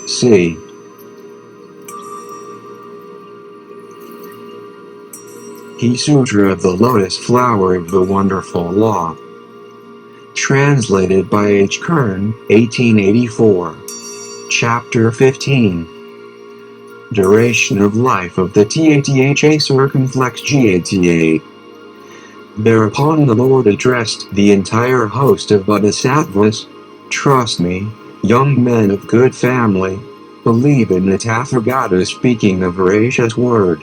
C. He Sutra of the Lotus Flower of the Wonderful Law. Translated by H. Kern, 1884. Chapter 15. Duration of life of the TATHA circumflex GATA. Thereupon the Lord addressed the entire host of bodhisattvas. Trust me, young men of good family, believe in the TATHA speaking the veracious word.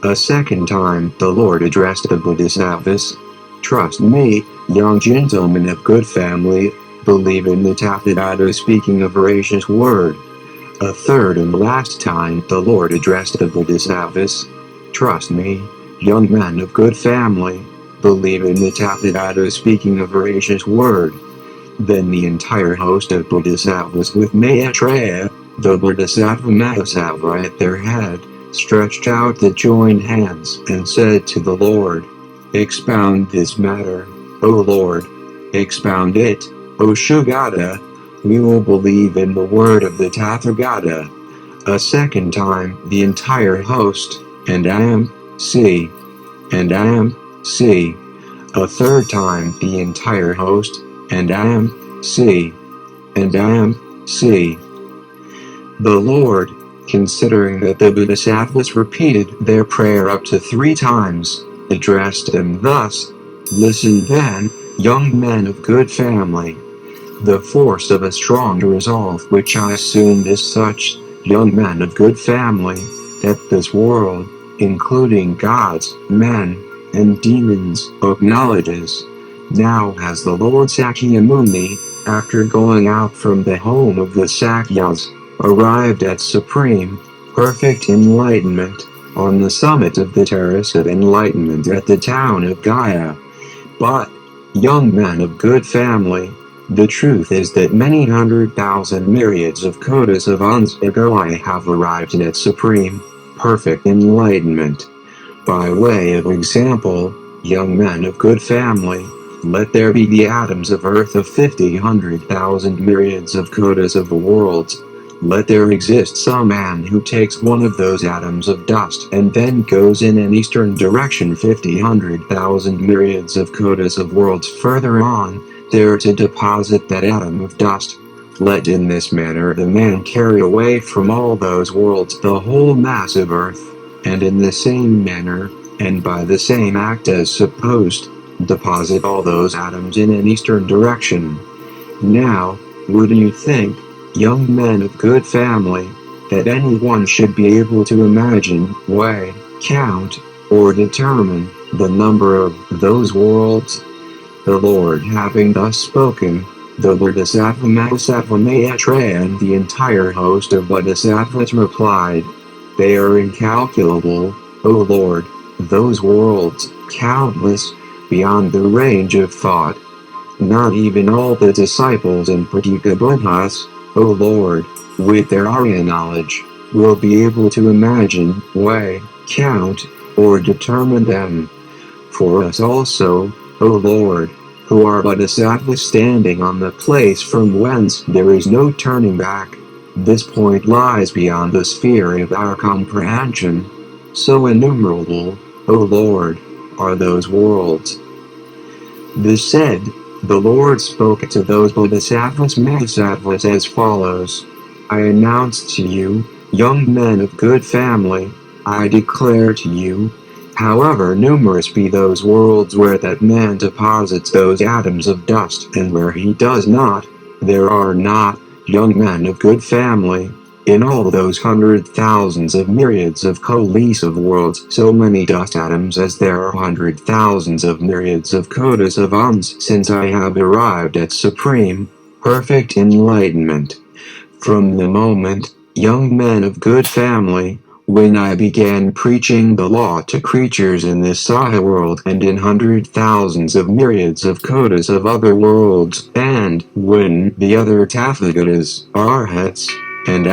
A second time the Lord addressed the bodhisattvas. Trust me, young gentlemen of good family, believe in the TATHA speaking a veracious word. A third and last time the Lord addressed the bodhisattvas. Trust me, young men of good family, believe in the TATHA speaking a veracious word. Then the entire host of bodhisattvas with Maitreya, the bodhisattva Mahasattva at their head, stretched out the joined hands and said to the Lord, Expound this matter, O Lord, expound it, O Shugata. We will believe in the word of the TATHA. A second time the entire host, and C. A third time the entire host, and C. The Lord, considering that the bodhisattvas repeated their prayer up to 3 times, addressed them thus, Listen then, young men of good family. The force of a strong resolve which I assumed is such, young men of good family, that this world, including gods, men, and demons, acknowledges. Now has the Lord Sakyamuni, after going out from the home of the Sakyas, arrived at supreme, perfect enlightenment, on the summit of the terrace of enlightenment at the town of Gaya. But, young men of good family, the truth is that many 100,000 myriads of kotas of aeons ago I have arrived at supreme, perfect enlightenment. By way of example, young men of good family, let there be the atoms of earth of 100,000 myriads of kotas of the worlds. Let there exist some man who takes one of those atoms of dust and then goes in an eastern direction 100,000 myriads of kotas of worlds further on, there to deposit that atom of dust. Let in this manner the man carry away from all those worlds the whole mass of earth, and in the same manner, and by the same act as supposed, deposit all those atoms in an eastern direction. Now, would you think, young men of good family, that anyone should be able to imagine, weigh, count, or determine the number of those worlds? The Lord having thus spoken, the Bodhisattva Mahasattva Maitreya and the entire host of bodhisattvas replied, They are incalculable, O Lord, those worlds, countless, beyond the range of thought. Not even all the disciples and Pratyekabuddhas, O Lord, with their Arya knowledge, will be able to imagine, weigh, count, or determine them. For us also, O Lord, who are bodhisattvas standing on the place from whence there is no turning back, this point lies beyond the sphere of our comprehension. So innumerable, O Lord, are those worlds. This said, the Lord spoke to those bodhisattvas Mahasattvas as follows. I announce to you, young men of good family, I declare to you, however numerous be those worlds where that man deposits those atoms of dust and where he does not, there are not, young men of good family, in all those 100,000s of myriads of cohesive worlds so many dust atoms as there are 100,000s of myriads of kotas of aeons since I have arrived at supreme, perfect enlightenment. From the moment, young men of good family, when I began preaching the law to creatures in this Saha world and in 100,000s of myriads of kotas of other worlds, and when the other Tathagatas, Arhats, and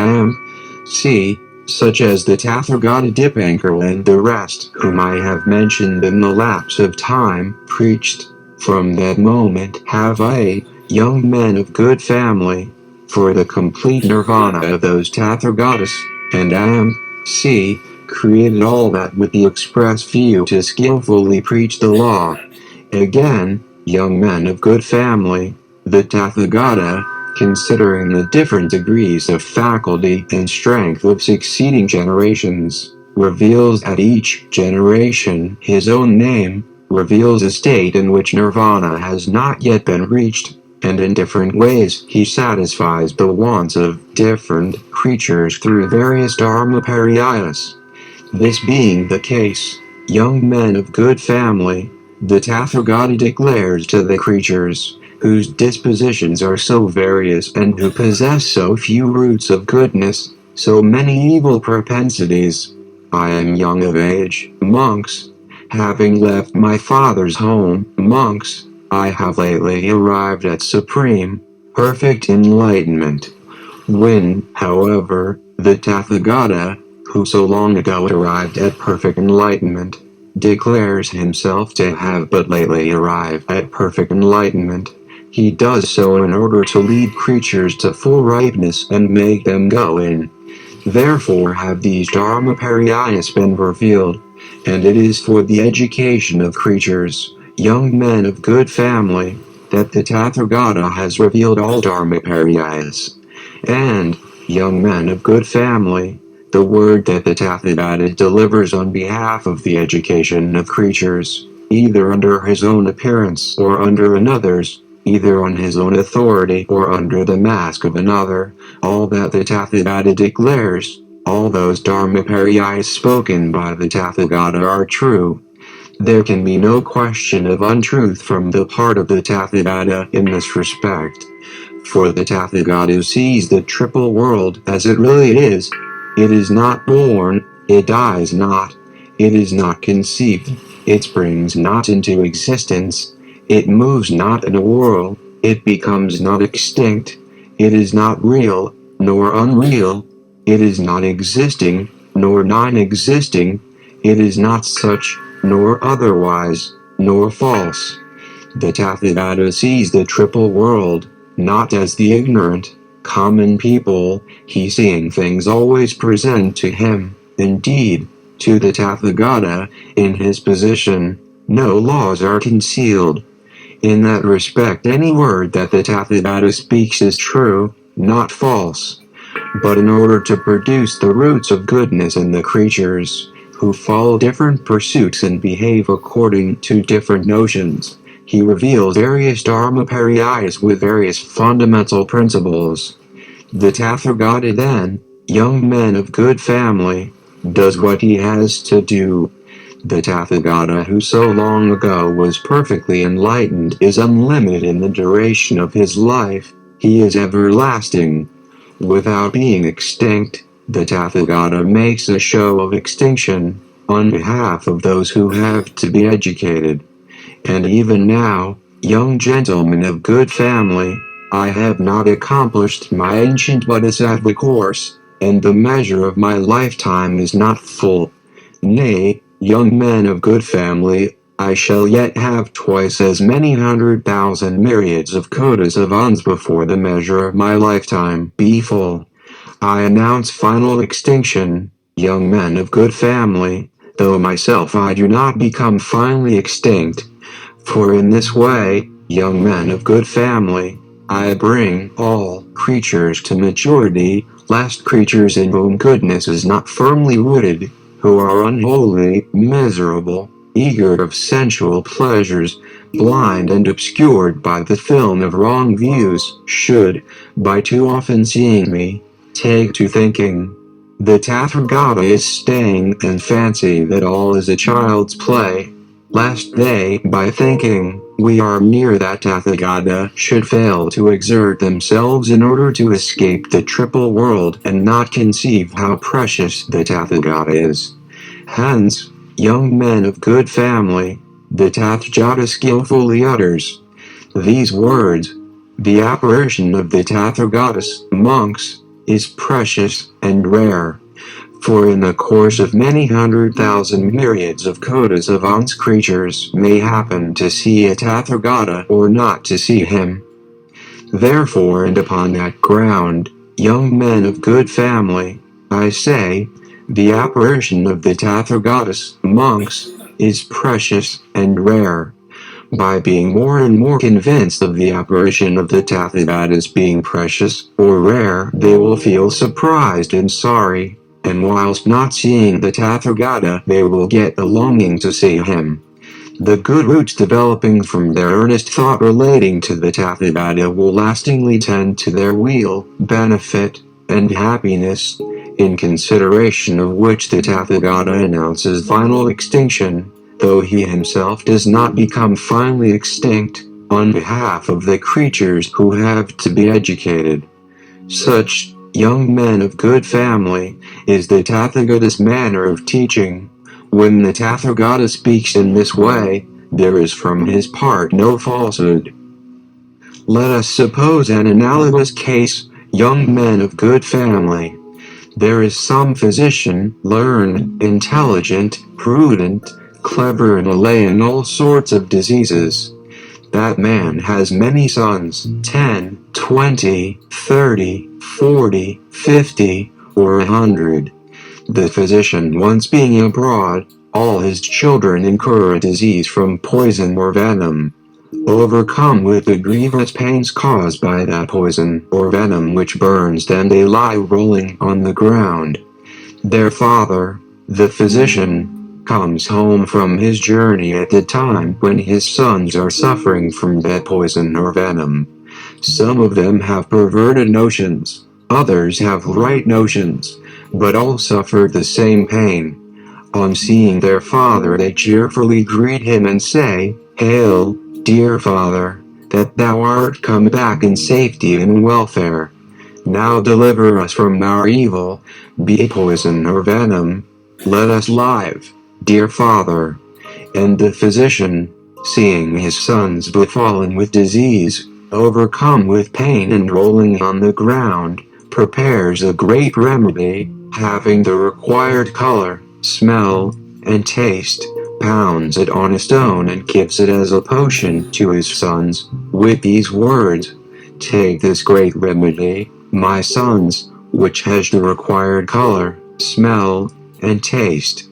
such as the Tathagata Dipankar and the rest whom I have mentioned in the lapse of time, preached, from that moment have I, young men of good family, for the complete nirvana of those Tathagatas, and MC created all that with the express view to skillfully preach the law. Again, young men of good family, the Tathagata, considering the different degrees of faculty and strength of succeeding generations, reveals at each generation his own name, reveals a state in which nirvana has not yet been reached, and in different ways he satisfies the wants of different creatures through various dharma pariyas. This being the case, young men of good family, the Tathagata declares to the creatures, whose dispositions are so various and who possess so few roots of goodness, so many evil propensities. I am young of age, monks. Having left my father's home, monks, I have lately arrived at supreme, perfect enlightenment. When, however, the Tathagata, who so long ago arrived at perfect enlightenment, declares himself to have but lately arrived at perfect enlightenment, he does so in order to lead creatures to full ripeness and make them go in. Therefore have these dharma pariyas been revealed, and it is for the education of creatures, young men of good family, that the Tathagata has revealed all dharma pariyas. And, young men of good family, the word that the Tathagata delivers on behalf of the education of creatures, either under his own appearance or under another's, either on his own authority or under the mask of another, all that the Tathagata declares, all those dharma pariyas spoken by the Tathagata are true. There can be no question of untruth from the part of the Tathagata in this respect. For the Tathagata sees the triple world as it really is. It is not born, it dies not, it is not conceived, it springs not into existence, it moves not in a whirl, it becomes not extinct, it is not real, nor unreal, it is not existing, nor non-existing, it is not such, nor otherwise, nor false. The Tathagata sees the triple world, not as the ignorant, common people, he seeing things always present to him. Indeed, to the Tathagata, in his position, no laws are concealed. In that respect any word that the Tathagata speaks is true, not false. But in order to produce the roots of goodness in the creatures, who follow different pursuits and behave according to different notions, he reveals various dharma pariyas with various fundamental principles. The Tathagata then, young men of good family, does what he has to do. The Tathagata who so long ago was perfectly enlightened is unlimited in the duration of his life, he is everlasting. Without being extinct, the Tathagata makes a show of extinction, on behalf of those who have to be educated. And even now, young gentlemen of good family, I have not accomplished my ancient bodhisattva course, and the measure of my lifetime is not full. Nay, young men of good family, I shall yet have twice as many 100,000 myriads of kotas of ons before the measure of my lifetime be full. I announce final extinction, young men of good family, though myself I do not become finally extinct. For in this way, young men of good family, I bring all creatures to maturity, lest creatures in whom goodness is not firmly rooted, who are unholy, miserable, eager of sensual pleasures, blind and obscured by the film of wrong views, should, by too often seeing me, take to thinking. The Tathagata is staying and fancy that all is a child's play, lest they, by thinking, we are near that Tathagata, should fail to exert themselves in order to escape the triple world and not conceive how precious the Tathagata is. Hence, young men of good family, the Tathagata skillfully utters these words: the apparition of the Tathagatas, monks, is precious and rare. For in the course of many 100,000 myriads of kotas of ons creatures may happen to see a Tathagata or not to see him. Therefore, and upon that ground, young men of good family, I say, the apparition of the TATHA goddess monks is precious and rare. By being more and more convinced of the apparition of the TATHA goddess being precious or rare, they will feel surprised and sorry, and whilst not seeing the Tathagata, they will get a longing to see him. The good roots developing from their earnest thought relating to the Tathagata will lastingly tend to their weal, benefit, and happiness, in consideration of which the Tathagata announces final extinction, though he himself does not become finally extinct, on behalf of the creatures who have to be educated. Such, young men of good family, is the Tathagata's manner of teaching. When the Tathagata speaks in this way, there is from his part no falsehood. Let us suppose an analogous case, young men of good family. There is some physician, learned, intelligent, prudent, clever and allaying all sorts of diseases. That man has many sons, 10, 20, 30, 40, 50, or 100. The physician once being abroad, all his children incur a disease from poison or venom. Overcome with the grievous pains caused by that poison or venom which burns them, they lie rolling on the ground. Their father, the physician, comes home from his journey at the time when his sons are suffering from that poison or venom. Some of them have perverted notions, others have right notions, but all suffer the same pain. On seeing their father, they cheerfully greet him and say, "Hail, dear father, that thou art come back in safety and welfare. Now deliver us from our evil, be it poison or venom. Let us live, dear father." And the physician, seeing his sons befallen with disease, overcome with pain and rolling on the ground, prepares a great remedy, having the required color, smell, and taste, pounds it on a stone and gives it as a potion to his sons, with these words, "Take this great remedy, my sons, which has the required color, smell, and taste.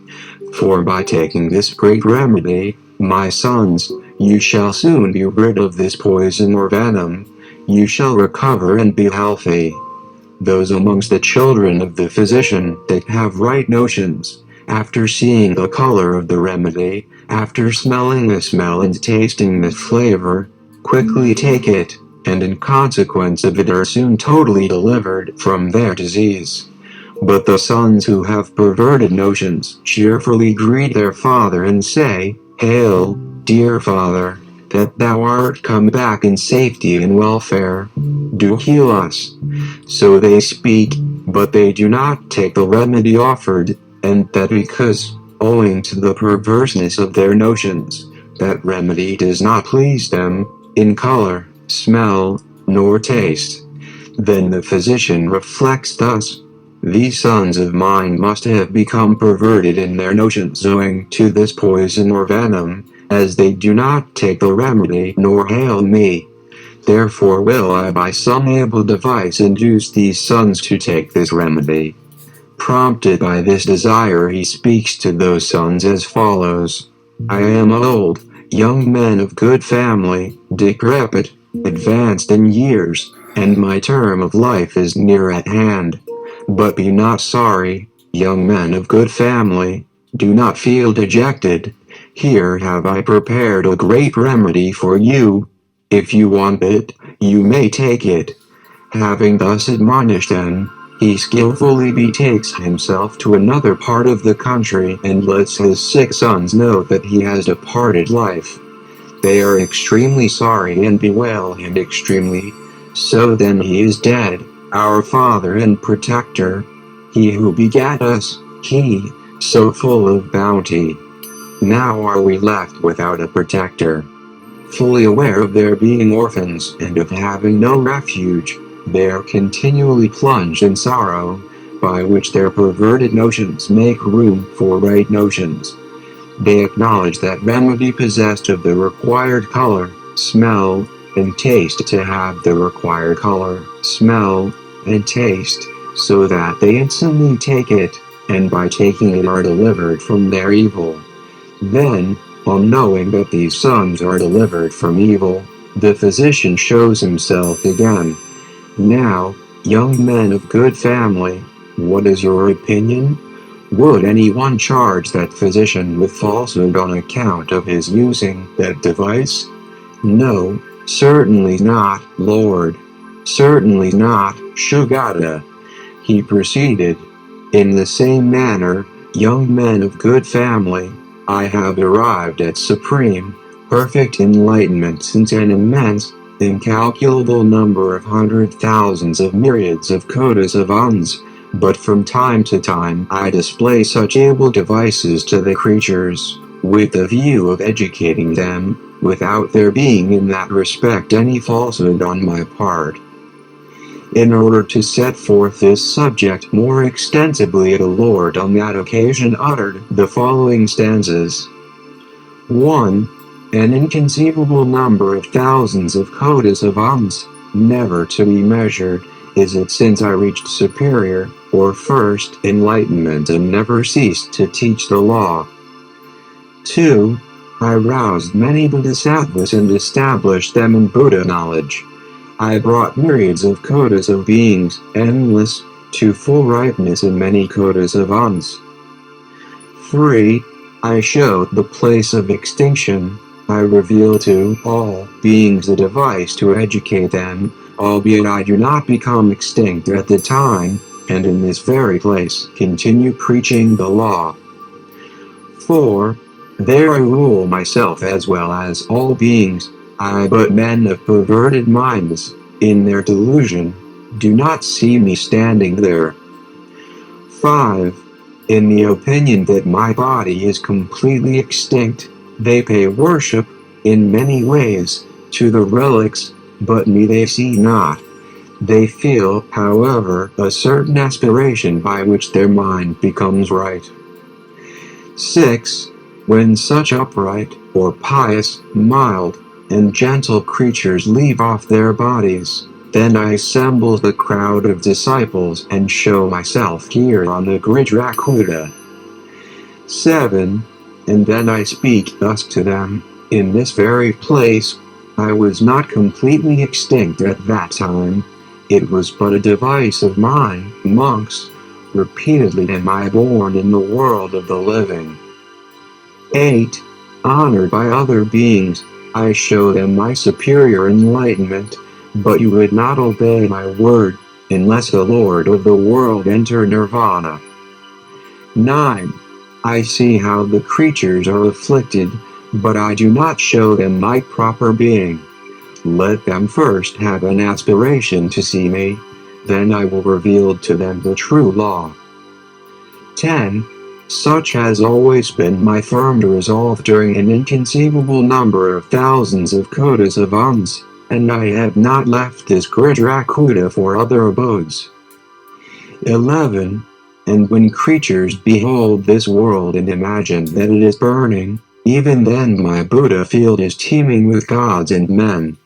For by taking this great remedy, my sons, you shall soon be rid of this poison or venom, you shall recover and be healthy." Those amongst the children of the physician that have right notions, after seeing the color of the remedy, after smelling the smell and tasting the flavor, quickly take it, and in consequence of it are soon totally delivered from their disease. But the sons who have perverted notions cheerfully greet their father and say, "Hail, dear father, that thou art come back in safety and welfare. Do heal us." So they speak, but they do not take the remedy offered, and that because, owing to the perverseness of their notions, that remedy does not please them, in color, smell, nor taste. Then the physician reflects thus, "These sons of mine must have become perverted in their notions owing to this poison or venom, as they do not take the remedy nor hail me. Therefore will I by some able device induce these sons to take this remedy." Prompted by this desire, he speaks to those sons as follows: "I am old, young men of good family, decrepit, advanced in years, and my term of life is near at hand. But be not sorry, young men of good family, do not feel dejected. Here have I prepared a great remedy for you. If you want it, you may take it." Having thus admonished them, he skillfully betakes himself to another part of the country and lets his sick sons know that he has departed life. They are extremely sorry and bewail him extremely. "So then he is dead, our father and protector, he who begat us, he, so full of bounty. Now are we left without a protector." Fully aware of their being orphans and of having no refuge, they are continually plunged in sorrow, by which their perverted notions make room for right notions. They acknowledge that remedy possessed of the required color, smell, and taste to have the required color, smell, and taste, so that they instantly take it, and by taking it are delivered from their evil. Then, on knowing that these sons are delivered from evil, the physician shows himself again. Now, young men of good family, what is your opinion? Would anyone charge that physician with falsehood on account of his using that device? No, certainly not, Lord. Certainly not, GATA. He proceeded, in the same manner, young men of good family, I have arrived at supreme, perfect enlightenment since an immense, incalculable number of hundred thousands of myriads of kotas of uns, but from time to time I display such able devices to the creatures, with the view of educating them, without there being in that respect any falsehood on my part. In order to set forth this subject more extensively, the Lord on that occasion uttered the following stanzas. 1. An inconceivable number of thousands of kotas of uns, never to be measured, is it since I reached superior, or first, enlightenment and never ceased to teach the law. 2. I roused many bodhisattvas and established them in Buddha knowledge. I brought myriads of kotas of beings, endless, to full ripeness in many kotas of uns. 3. I showed the place of extinction. I revealed to all beings a device to educate them, albeit I do not become extinct at the time, and in this very place continue preaching the law. 4. There I rule myself as well as all beings. I but men of perverted minds, in their delusion, do not see me standing there. 5. In the opinion that my body is completely extinct, they pay worship, in many ways, to the relics, but me they see not. They feel, however, a certain aspiration by which their mind becomes right. 6. When such upright, or pious, mild, and gentle creatures leave off their bodies, then I assemble the crowd of disciples and show myself here on the Grijrakuta. 7. And then I speak thus to them, in this very place, I was not completely extinct at that time, it was but a device of mine, monks, repeatedly am I born in the world of the living. 8. Honored by other beings, I show them my superior enlightenment, but you would not obey my word, unless the Lord of the world enter nirvana. 9. I see how the creatures are afflicted, but I do not show them my proper being. Let them first have an aspiration to see me, then I will reveal to them the true law. 10. Such has always been my firm resolve during an inconceivable number of thousands of kotas of uns, and I have not left this Grijrakuta for other abodes. 11. And when creatures behold this world and imagine that it is burning, even then my Buddha field is teeming with gods and men.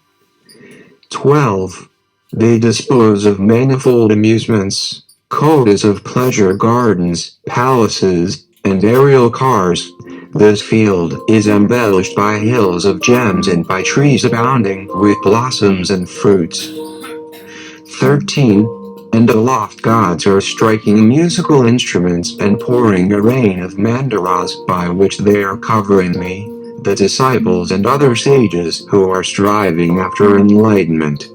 12. They dispose of manifold amusements, kotas of pleasure gardens, palaces, and aerial cars. This field is embellished by hills of gems and by trees abounding with blossoms and fruits. 13. And aloft gods are striking musical instruments and pouring a rain of mandaras by which they are covering me, the disciples and other sages who are striving after enlightenment.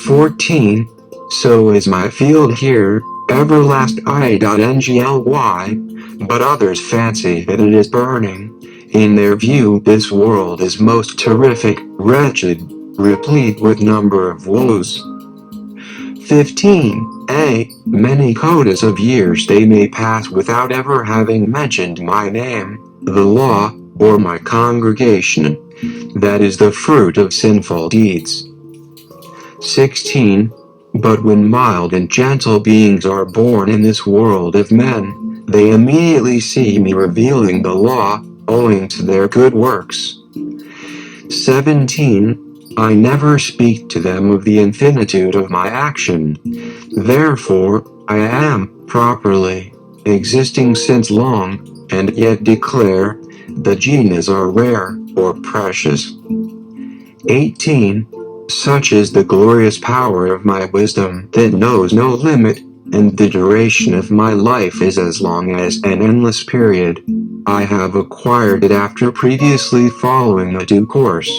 14. So is my field here, everlast.ngly, but others fancy that it is burning. In their view this world is most terrific, wretched, replete with number of woes. 15. Many kotas of years they may pass without ever having mentioned my name, the law, or my congregation. That is the fruit of sinful deeds. 16. But when mild and gentle beings are born in this world of men, they immediately see me revealing the law, owing to their good works. 17. I never speak to them of the infinitude of my action. Therefore, I am, properly, existing since long, and yet declare, the genies are rare, or precious. 18. Such is the glorious power of my wisdom that knows no limit, and the duration of my life is as long as an endless period. I have acquired it after previously following a due course.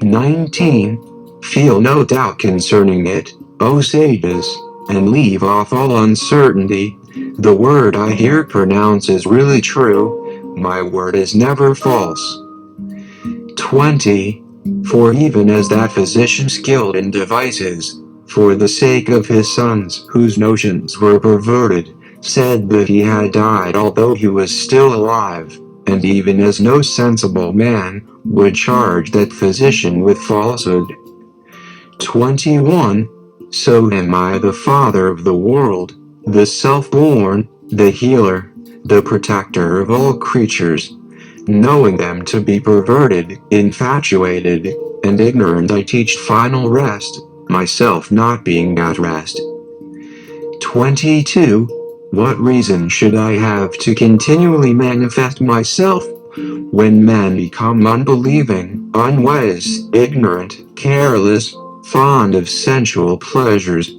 19. Feel no doubt concerning it, O sages, and leave off all uncertainty. The word I here pronounce is really true, my word is never false. 20. For even as that physician skilled in devices, for the sake of his sons whose notions were perverted, said that he had died although he was still alive, and even as no sensible man would charge that physician with falsehood. 21. So am I the Father of the world, the self-born, the healer, the protector of all creatures. Knowing them to be perverted, infatuated, and ignorant, I teach final rest, myself not being at rest. 22. What reason should I have to continually manifest myself? When men become unbelieving, unwise, ignorant, careless, fond of sensual pleasures,